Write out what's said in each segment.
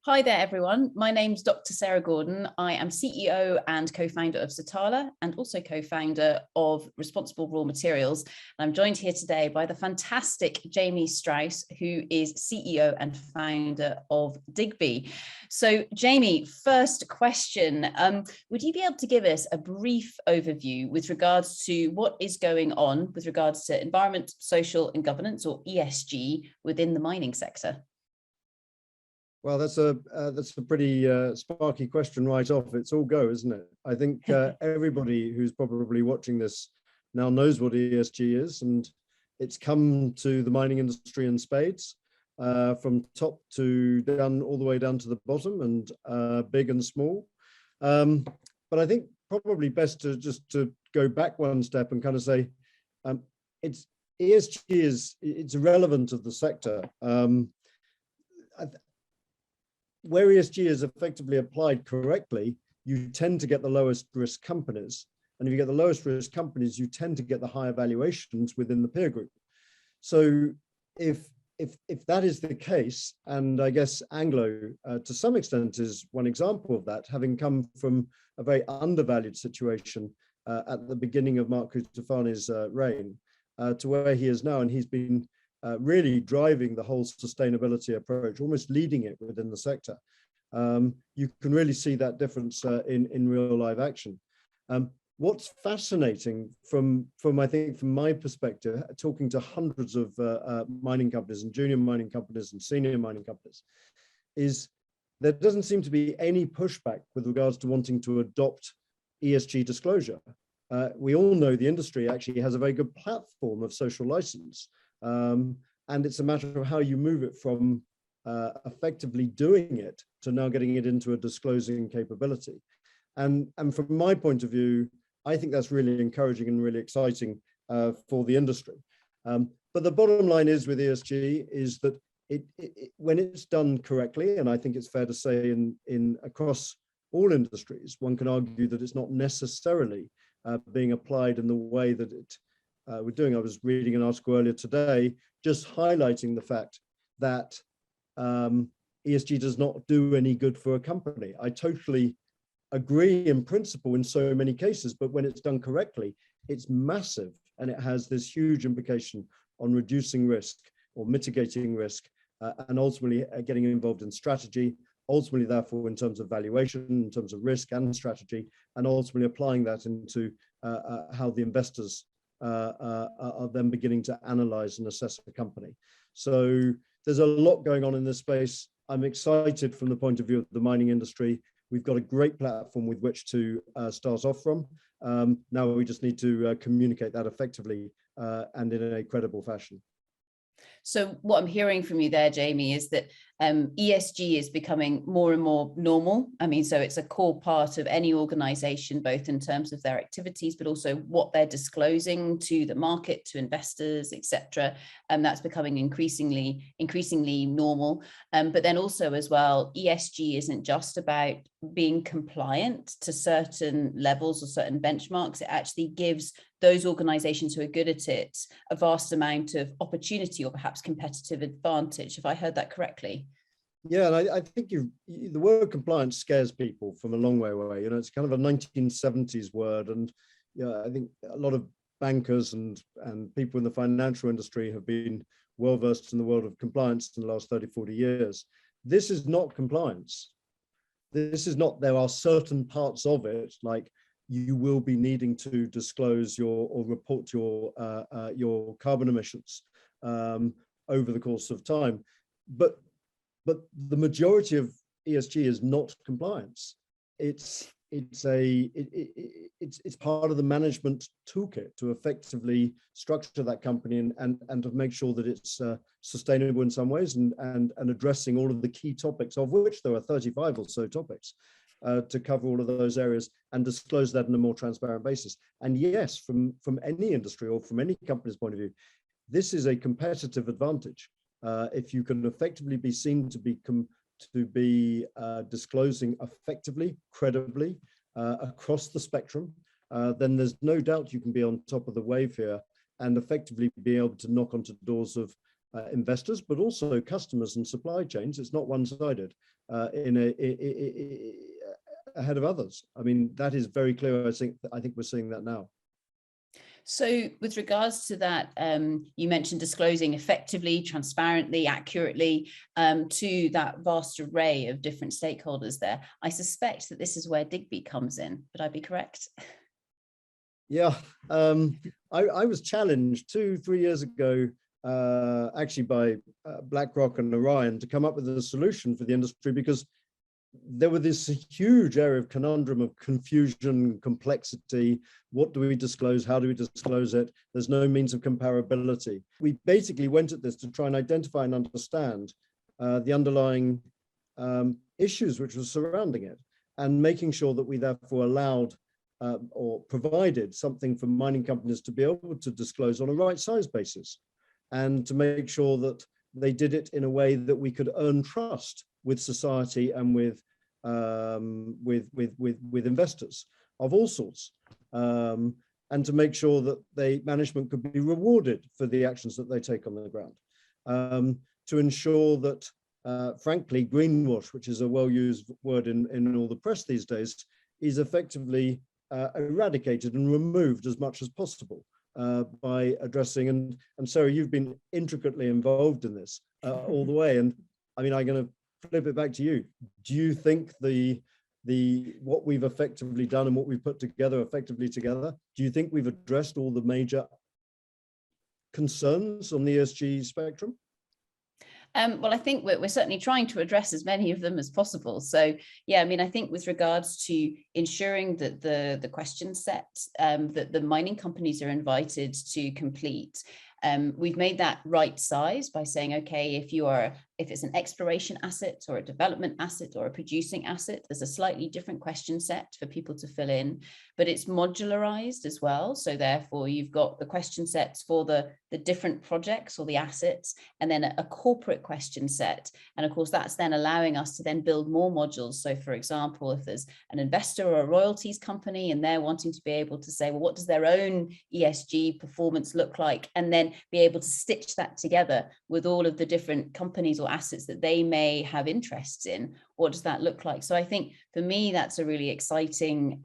Hi there, everyone. My name's Dr. Sarah Gordon. I am CEO and co-founder of Satarla and also co-founder of Responsible Raw Materials. And I'm joined here today by the fantastic Jamie Strauss, who is CEO and founder of Digbee. So Jamie, first question, would you be able to give us a brief overview with regards to what is going on with regards to environment, social and governance, or ESG, within the mining sector? Well, that's a pretty sparky question right off. It's all go, isn't it? I think everybody who's probably watching this now knows what ESG is, and it's come to the mining industry in spades, from top to down, all the way down to the bottom, and big and small. But I think probably best to just to go back one step and kind of say, it's ESG it's irrelevant of the sector. Where ESG is effectively applied correctly, you tend to get the lowest risk companies. And if you get the lowest risk companies, you tend to get the higher valuations within the peer group. So if that is the case, and I guess Anglo to some extent is one example of that, having come from a very undervalued situation at the beginning of Mark Cutifani's reign to where he is now, and he's been really driving the whole sustainability approach, almost leading it within the sector. You can really see that difference in real live action. What's fascinating from I think from my perspective, talking to hundreds of mining companies and junior mining companies and senior mining companies, is there doesn't seem to be any pushback with regards to wanting to adopt ESG disclosure. We all know the industry actually has a very good platform of social license. And it's a matter of how you move it from effectively doing it to now getting it into a disclosing capability. And from my point of view, I think that's really encouraging and really exciting for the industry. But the bottom line is with ESG is that when it's done correctly, and I think it's fair to say in across all industries, one can argue that it's not necessarily being applied in the way that we're doing. I was reading an article earlier today, just highlighting the fact that ESG does not do any good for a company. I totally agree in principle in so many cases, but when it's done correctly, it's massive, and it has this huge implication on reducing risk or mitigating risk, and ultimately getting involved in strategy, ultimately therefore in terms of valuation, in terms of risk and strategy, and ultimately applying that into how the investors are then beginning to analyze and assess the company. So there's a lot going on in this space. I'm excited from the point of view of the mining industry. We've got a great platform with which to start off from. Now we just need to communicate that effectively and in a credible fashion. So what I'm hearing from you there, Jamie, is that ESG is becoming more and more normal. I mean, so it's a core part of any organization, both in terms of their activities, but also what they're disclosing to the market, to investors, etc. And that's becoming increasingly normal. But then also as well, ESG isn't just about being compliant to certain levels or certain benchmarks. It actually gives those organizations who are good at it a vast amount of opportunity or perhaps competitive advantage. Have I heard that correctly? Yeah, and I think the word compliance scares people from a long way away. You know, it's kind of a 1970s word, and I think a lot of bankers and people in the financial industry have been well versed in the world of compliance in the last 30, 40 years. This is not compliance. This is not. There are certain parts of it, like you will be needing to disclose or report your carbon emissions over the course of time, but the majority of ESG is not compliance. It's part of the management toolkit to effectively structure that company and to make sure that it's sustainable in some ways and addressing all of the key topics, of which there are 35 or so topics, to cover all of those areas and disclose that on a more transparent basis. And yes, from any industry or from any company's point of view, this is a competitive advantage. If you can effectively be seen to be disclosing effectively, credibly, across the spectrum, then there's no doubt you can be on top of the wave here and effectively be able to knock onto doors of investors, but also customers and supply chains. It's not one-sided ahead of others. I mean, that is very clear. I think we're seeing that now. So with regards to that, you mentioned disclosing effectively, transparently, accurately to that vast array of different stakeholders there. I suspect that this is where Digbee comes in. Would I be correct? Yeah, I was challenged 2-3 years ago, actually by BlackRock and Orion, to come up with a solution for the industry, because there was this huge area of conundrum of confusion, complexity. What do we disclose? How do we disclose it? There's no means of comparability. We basically went at this to try and identify and understand the underlying issues which were surrounding it, and making sure that we therefore allowed or provided something for mining companies to be able to disclose on a right size basis, and to make sure that they did it in a way that we could earn trust with society and with investors of all sorts, and to make sure that management could be rewarded for the actions that they take on the ground, to ensure that, frankly, greenwash, which is a well-used word in all the press these days, is effectively eradicated and removed as much as possible by addressing, and Sarah, you've been intricately involved in this all the way. And I mean, I'm going to flip it back to you. Do you think what we've effectively done and what we've put together effectively together, do you think we've addressed all the major concerns on the ESG spectrum? Well, I think we're certainly trying to address as many of them as possible. So, yeah, I mean, I think with regards to ensuring that the question set that the mining companies are invited to complete, we've made that right size by saying, okay, if it's an exploration asset or a development asset or a producing asset, there's a slightly different question set for people to fill in, but it's modularized as well. So therefore, you've got the question sets for the different projects or the assets, and then a corporate question set. And of course, that's then allowing us to then build more modules. So for example, if there's an investor or a royalties company and they're wanting to be able to say, well, what does their own ESG performance look like? And then be able to stitch that together with all of the different companies or assets that they may have interests in. What does that look like? So I think for me, that's a really exciting,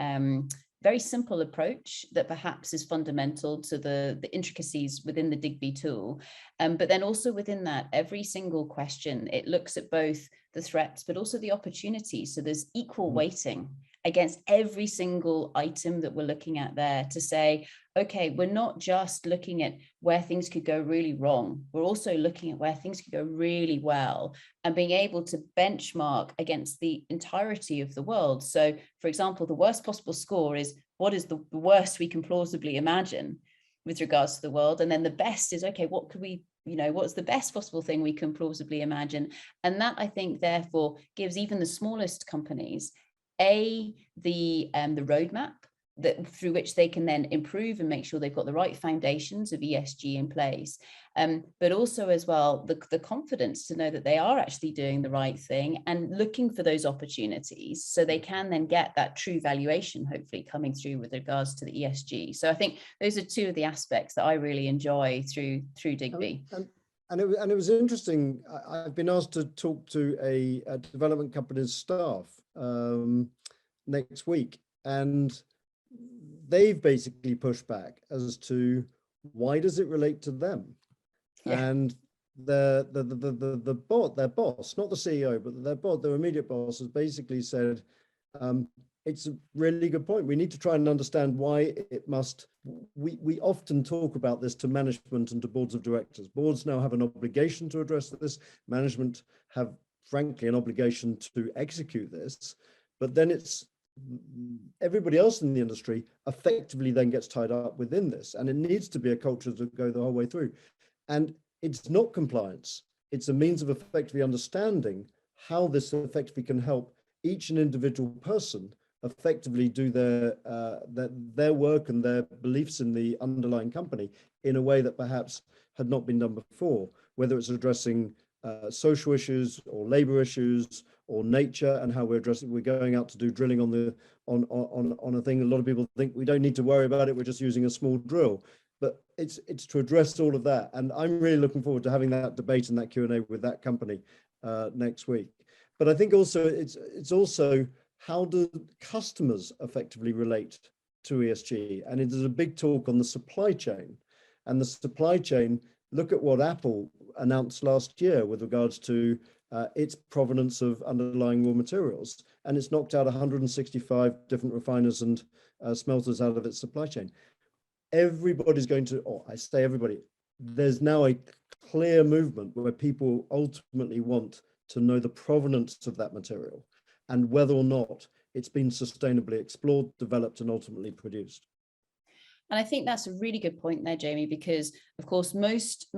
very simple approach that perhaps is fundamental to the intricacies within the Digbee tool. But then also within that, every single question, it looks at both the threats, but also the opportunities. So there's equal weighting against every single item that we're looking at there to say, okay, we're not just looking at where things could go really wrong. We're also looking at where things could go really well and being able to benchmark against the entirety of the world. So for example, the worst possible score is what is the worst we can plausibly imagine with regards to the world. And then the best is, okay, what could we, what's the best possible thing we can plausibly imagine? And that, I think, therefore gives even the smallest companies the roadmap through which they can then improve and make sure they've got the right foundations of ESG in place, but also as well the confidence to know that they are actually doing the right thing and looking for those opportunities, so they can then get that true valuation hopefully coming through with regards to the ESG. So I think those are two of the aspects that I really enjoy through Digbee. And it was interesting. I've been asked to talk to a development company's staff next week, and they've basically pushed back as to why does it relate to them? Yeah. And their boss, not the CEO, but their immediate boss, has basically said, it's a really good point. We need to try and understand why it must. We often talk about this to management and to boards of directors. Boards now have an obligation to address this. Management have, frankly, an obligation to execute this. But then it's everybody else in the industry effectively then gets tied up within this. And it needs to be a culture to go the whole way through. And it's not compliance. It's a means of effectively understanding how this effectively can help each and individual person effectively do their work and their beliefs in the underlying company in a way that perhaps had not been done before, whether it's addressing social issues or labor issues or nature and how we're addressing. We're going out to do drilling on a thing. A lot of people think we don't need to worry about it. We're just using a small drill, but it's to address all of that. And I'm really looking forward to having that debate and that Q&A with that company next week. But I think also it's also, how do customers effectively relate to ESG? And it is a big talk on the supply chain. And the supply chain, look at what Apple announced last year with regards to its provenance of underlying raw materials. And it's knocked out 165 different refiners and smelters out of its supply chain. Everybody's going to, or I say everybody, there's now a clear movement where people ultimately want to know the provenance of that material and whether or not it's been sustainably explored, developed, and ultimately produced. And I think that's a really good point there, Jamie, because of course, most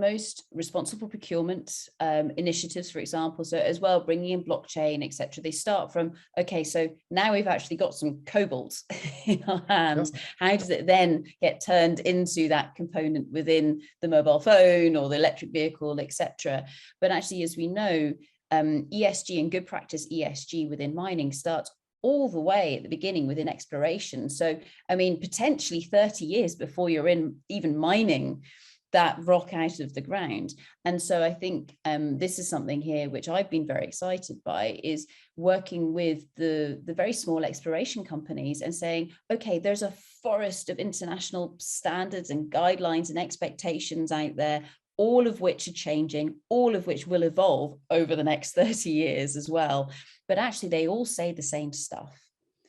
responsible procurement initiatives, for example, so as well, bringing in blockchain, etc., they start from, okay, so now we've actually got some cobalt in our hands. Yep. How does it then get turned into that component within the mobile phone or the electric vehicle, etc.? But actually, as we know, ESG and good practice ESG within mining starts all the way at the beginning within exploration. So, I mean, potentially 30 years before you're in even mining that rock out of the ground. And so I think this is something here which I've been very excited by, is working with the very small exploration companies and saying, okay, there's a forest of international standards and guidelines and expectations out there, all of which are changing, all of which will evolve over the next 30 years as well. But actually they all say the same stuff.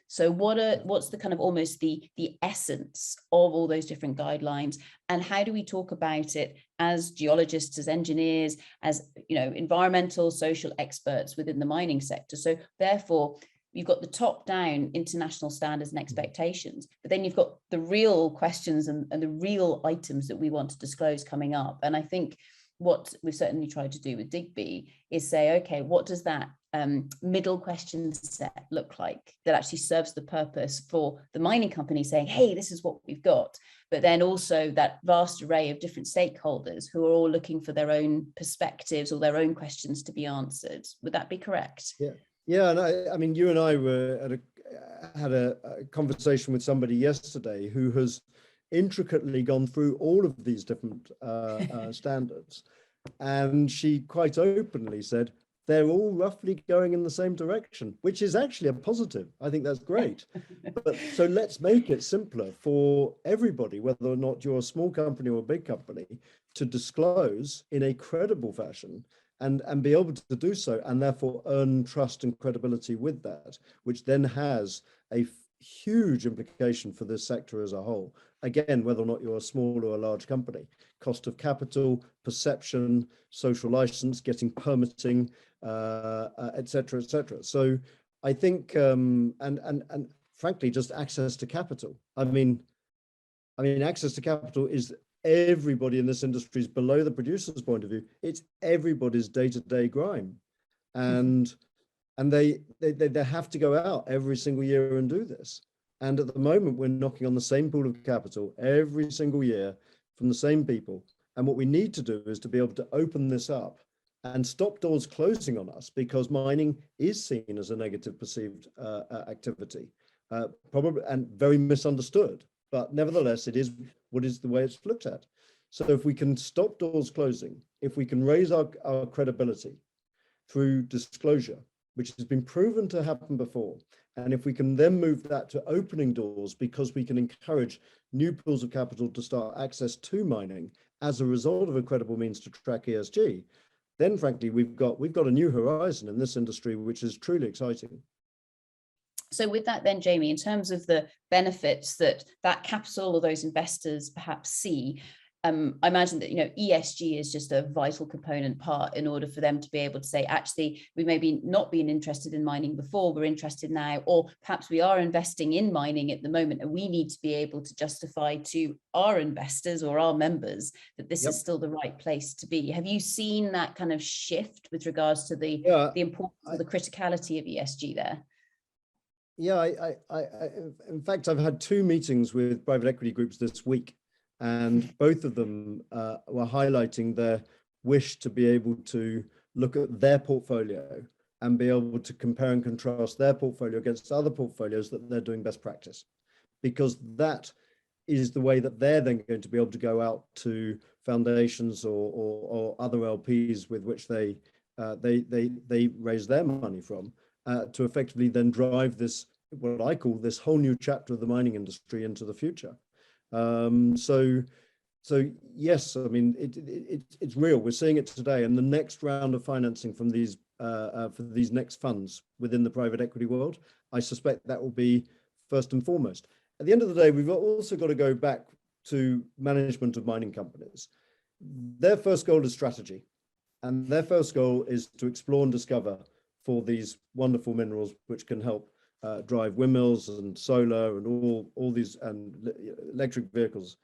So what's the kind of almost the essence of all those different guidelines, and how do we talk about it as geologists, as engineers, as, you know, environmental, social experts within the mining sector? So therefore, you've got the top-down international standards and expectations, but then you've got the real questions and the real items that we want to disclose coming up. And I think what we've certainly tried to do with Digbee is say, okay, what does that middle question set look like that actually serves the purpose for the mining company saying, hey, this is what we've got, but then also that vast array of different stakeholders who are all looking for their own perspectives or their own questions to be answered. Would that be correct? Yeah. Yeah, and I mean, you and I were had a conversation with somebody yesterday who has intricately gone through all of these different standards, and she quite openly said they're all roughly going in the same direction, which is actually a positive. I think that's great. But so let's make it simpler for everybody, whether or not you're a small company or a big company, to disclose in a credible fashion and be able to do so, and therefore earn trust and credibility with that, which then has a huge implication for this sector as a whole. Again, whether or not you're a small or a large company, cost of capital, perception, social license, getting permitting, et cetera, et cetera. So I think, and frankly, just access to capital. I mean, access to capital is everybody in this industry is below the producer's point of view. It's everybody's day-to-day grime. And they have to go out every single year and do this. And at the moment, we're knocking on the same pool of capital every single year from the same people. And what we need to do is to be able to open this up and stop doors closing on us, because mining is seen as a negative perceived activity, probably, and very misunderstood. But nevertheless, it is what is the way it's looked at. So if we can stop doors closing, if we can raise our credibility through disclosure, which has been proven to happen before, and if we can then move that to opening doors, because we can encourage new pools of capital to start access to mining as a result of a credible means to track ESG, then frankly, we've got a new horizon in this industry, which is truly exciting. So with that then, Jamie, in terms of the benefits that capital or those investors perhaps see, I imagine that, you know, ESG is just a vital component part in order for them to be able to say, actually, we maybe not been interested in mining before, we're interested now, or perhaps we are investing in mining at the moment, and we need to be able to justify to our investors or our members that this is still the right place to be. Have you seen that kind of shift with regards to the importance or the criticality of ESG there? Yeah, in fact, I've had 2 meetings with private equity groups this week, and both of them were highlighting their wish to be able to look at their portfolio and be able to compare and contrast their portfolio against other portfolios that they're doing best practice, because that is the way that they're then going to be able to go out to foundations or other LPs with which they raise their money from, to effectively then drive this, what I call this whole new chapter of the mining industry into the future. So yes, I mean, it's real. We're seeing it today, and the next round of financing from these for these next funds within the private equity world, I suspect that will be first and foremost. At the end of the day, we've also got to go back to management of mining companies. Their first goal is strategy, and their first goal is to explore and discover for these wonderful minerals which can help drive windmills and solar and all these and electric vehicles.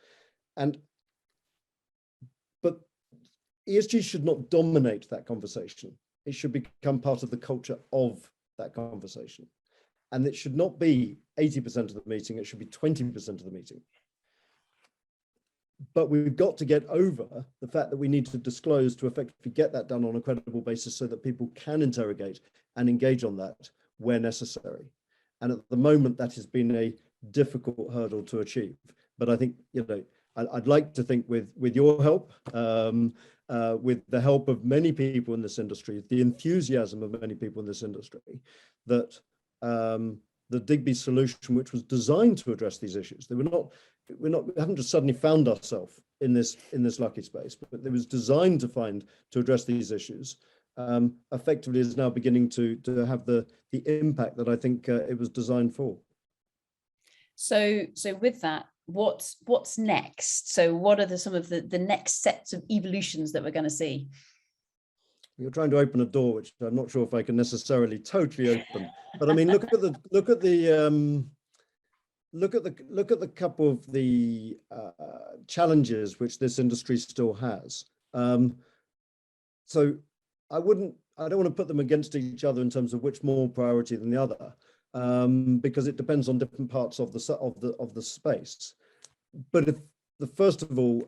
But ESG should not dominate that conversation. It should become part of the culture of that conversation. And it should not be 80% of the meeting, it should be 20% of the meeting. But we've got to get over the fact that we need to disclose to effectively get that done on a credible basis so that people can interrogate and engage on that where necessary. And at the moment, that has been a difficult hurdle to achieve. But I think, I'd like to think with your help, with the help of many people in this industry, the enthusiasm of many people in this industry, that the Digbee solution, which was designed to address these issues, we haven't just suddenly found ourselves in this lucky space, but it was designed to address these issues. Effectively is now beginning to have the impact that I think it was designed for. So with that, what's next? So what are some of the next sets of evolutions that we're going to see? You're trying to open a door, which I'm not sure if I can necessarily totally open. But I mean, look at the couple of the challenges which this industry still has. So I don't want to put them against each other in terms of which more priority than the other, because it depends on different parts of the space. But first of all,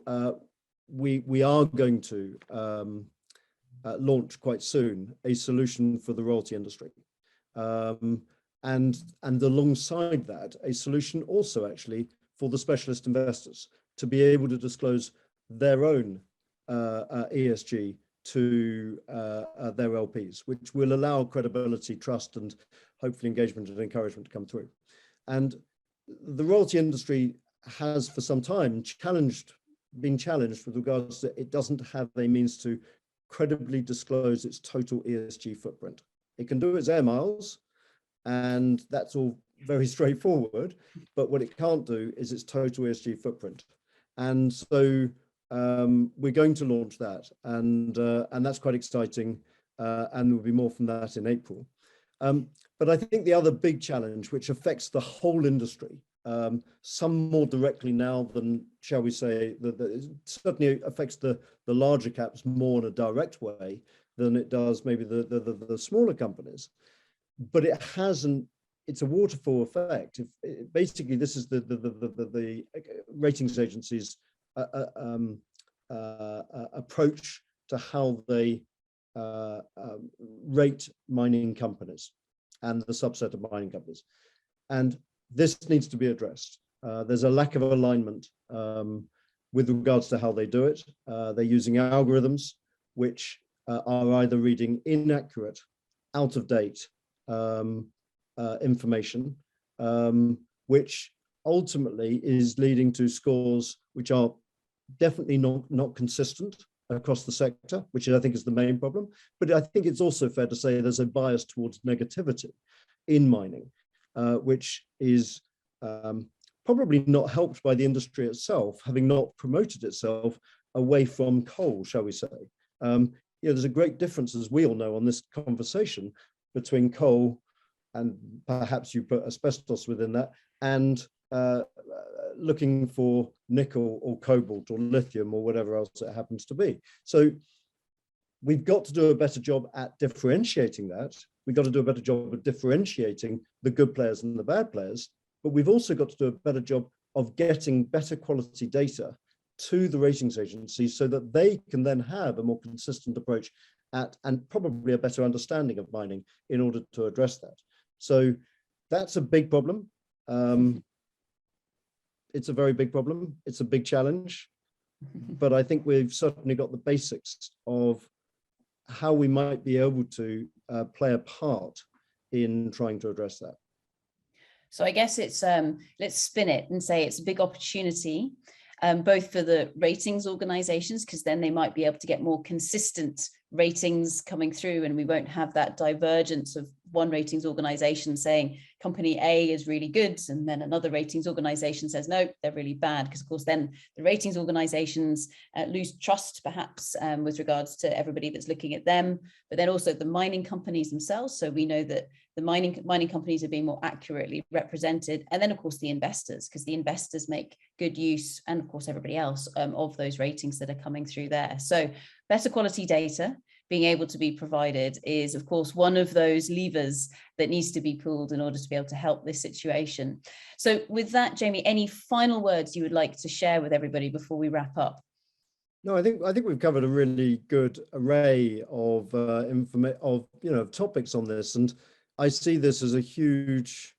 we are going to launch quite soon a solution for the royalty industry, and alongside that, a solution also actually for the specialist investors to be able to disclose their own ESG to their LPs, which will allow credibility, trust, and hopefully engagement and encouragement to come through. And the royalty industry has for some time been challenged with regards to it doesn't have a means to credibly disclose its total ESG footprint. It can do its air miles, and that's all very straightforward, but what it can't do is its total ESG footprint. And so we're going to launch that, and that's quite exciting, and there'll be more from that in April. But I think the other big challenge, which affects the whole industry, some more directly now than, shall we say, that it certainly affects the larger caps more in a direct way than it does maybe the smaller companies. But it's a waterfall effect. Basically, this is the ratings agencies' approach to how they rate mining companies and the subset of mining companies. And this needs to be addressed. There's a lack of alignment with regards to how they do it. They're using algorithms which are either reading inaccurate, out of date information, which ultimately is leading to scores which are definitely not consistent across the sector, which I think is the main problem. But I think it's also fair to say there's a bias towards negativity in mining, which is probably not helped by the industry itself, having not promoted itself away from coal, shall we say. There's a great difference, as we all know on this conversation, between coal, and perhaps you put asbestos within that, and looking for nickel or cobalt or lithium or whatever else it happens to be. So we've got to do a better job at differentiating that. We've got to do a better job of differentiating the good players and the bad players, but we've also got to do a better job of getting better quality data to the ratings agencies so that they can then have a more consistent approach and probably a better understanding of mining in order to address that. So that's a big problem. it's a very big problem. It's a big challenge, but I think we've certainly got the basics of how we might be able to play a part in trying to address that. So I guess it's, let's spin it and say it's a big opportunity, both for the ratings organizations, because then they might be able to get more consistent ratings coming through, and we won't have that divergence of one ratings organization saying company A is really good, and then another ratings organization says, no, they're really bad. Because of course, then the ratings organizations lose trust, perhaps, with regards to everybody that's looking at them, but then also the mining companies themselves. So we know that the mining companies are being more accurately represented. And then, of course, the investors, because the investors make good use, and of course, everybody else, of those ratings that are coming through there. So better quality data being able to be provided is, of course, one of those levers that needs to be pulled in order to be able to help this situation. So with that, Jamie, any final words you would like to share with everybody before we wrap up? No, I think we've covered a really good array of topics on this, and I see this as a huge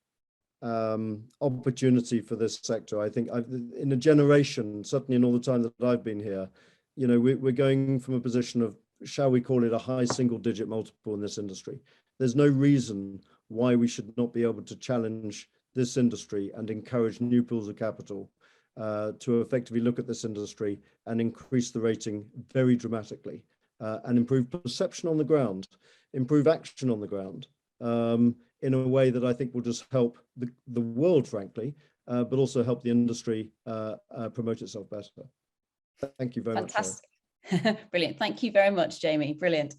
opportunity for this sector. I think in a generation, certainly in all the time that I've been here, we're going from a position of, shall we call it, a high single-digit multiple in this industry. There's no reason why we should not be able to challenge this industry and encourage new pools of capital to effectively look at this industry and increase the rating very dramatically, and improve perception on the ground, improve action on the ground, in a way that I think will just help the world, frankly, but also help the industry promote itself better. Thank you very much. Fantastic. Brilliant. Thank you very much, Jamie. Brilliant.